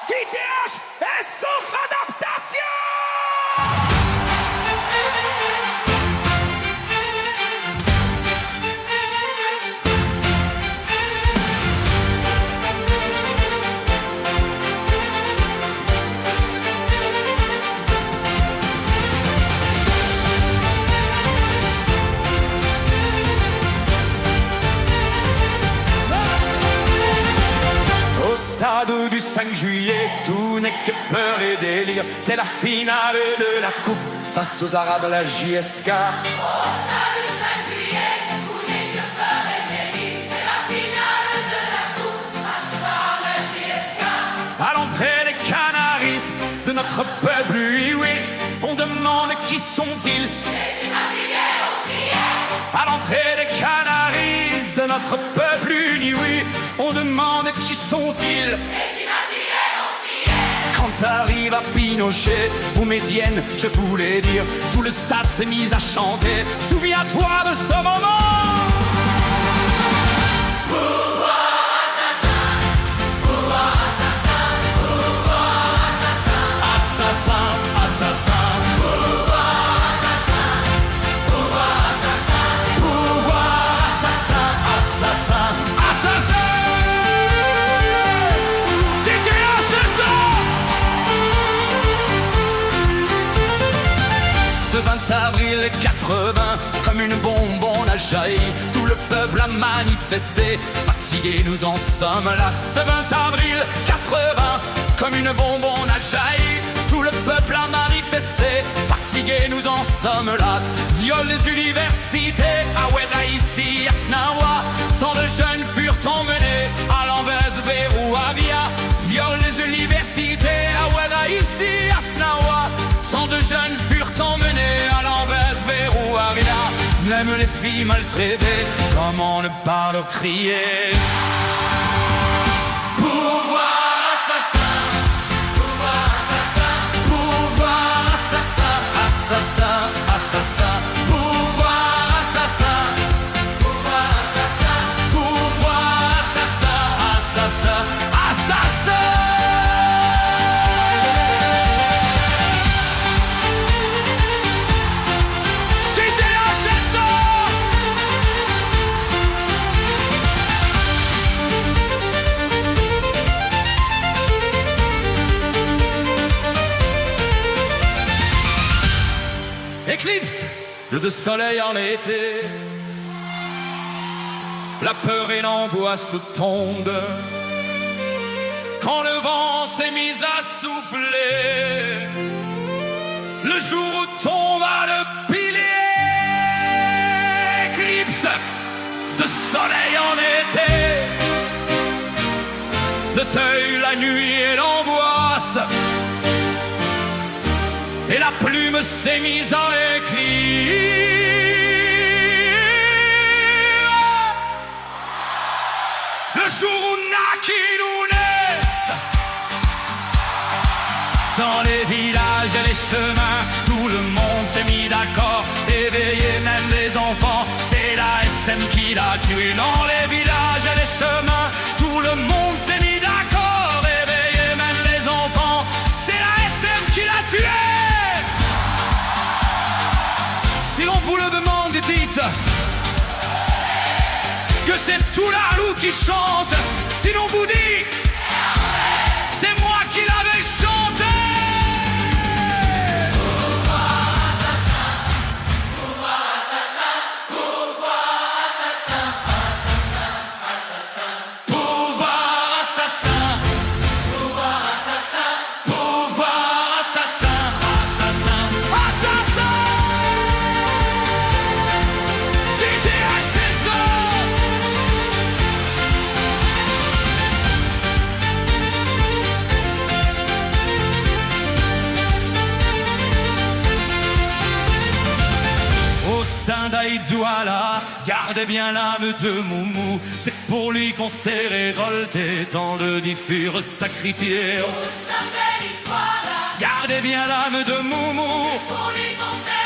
TTH et sauf adaptation. Stade du 5 juillet, tout n'est que peur et délire. C'est la finale de la coupe face aux Arabes, la JSK. Au stade du 5 juillet, tout n'est que peur et délire. C'est la finale de la coupe face aux Arabes, la JSK. À l'entrée des Canaris, de notre peuple, oui, oui, on demande qui sont-ils. Les imaginaires ont crié. À l'entrée des Canaris, de notre peuple uni, oui, on demande qui sont-ils. Quand arrive à Pinochet ou Médienne, je voulais dire, tout le stade s'est mis à chanter. Souviens-toi de ce moment. Pouvoir assassin, pouvoir assassin, pouvoir assassin, Assassin, assassin, pouvoir assassin, pouvoir assassin, pouvoir assassin, assassin, assassin. Ce 20 avril 80, comme une bombe on a jailli. Tout le peuple a manifesté, fatigués nous en sommes là. Ce 20 avril 80, comme une bombe on a jailli. Tout le peuple a manifesté, fatigués nous en sommes là. Viol les universités, à Ouéda ici, à Snawa. Tant de jeunes furent emmenés à l'Anvers, Bérou, Avia. Viol les universités, à Ouéda ici, à Snawa. Tant de jeunes furent emmenés à l'Anvers, Bérou, Avia. Même les filles maltraitées, comment ne pas leur crier. Pouvoir assassin, pouvoir assassin, pouvoir assassin, assassin, assassin. Pouvoir assassin, pouvoir assassin, pouvoir assassin, assassin, assassin. Éclipse de soleil en été, la peur et l'angoisse tombent. Quand le vent s'est mis à souffler, le jour où tomba le pilier. Éclipse de soleil en été, le deuil, la nuit et l'angoisse. Et la plume s'est mise à écrire. Le jour où naquit l'Ounès. Dans les villages et les chemins, tout le monde s'est mis d'accord. Éveillé, même les enfants, c'est la SM qui l'a tué. Dans les villages et les chemins, tout le monde s'est mis d'accord. Éveillé, même les enfants, c'est la SM qui l'a tué. Si l'on vous le demande, dites que c'est tout la loup qui chante. Si l'on vous dit c'est moi qui l'avais chanté. pouvoir assassin, pouvoir assassin, pouvoir assassin, assassin, assassin, Pouvoir assassin, pouvoir assassin, pouvoir assassin, assassin, assassin. TTH. Douala, gardez bien l'âme de Moumou. C'est pour lui qu'on s'est révolté, tant de dix furent sacrifiés. au sein de l'histoire, Gardez bien l'âme de Moumou. pour lui qu'on s'est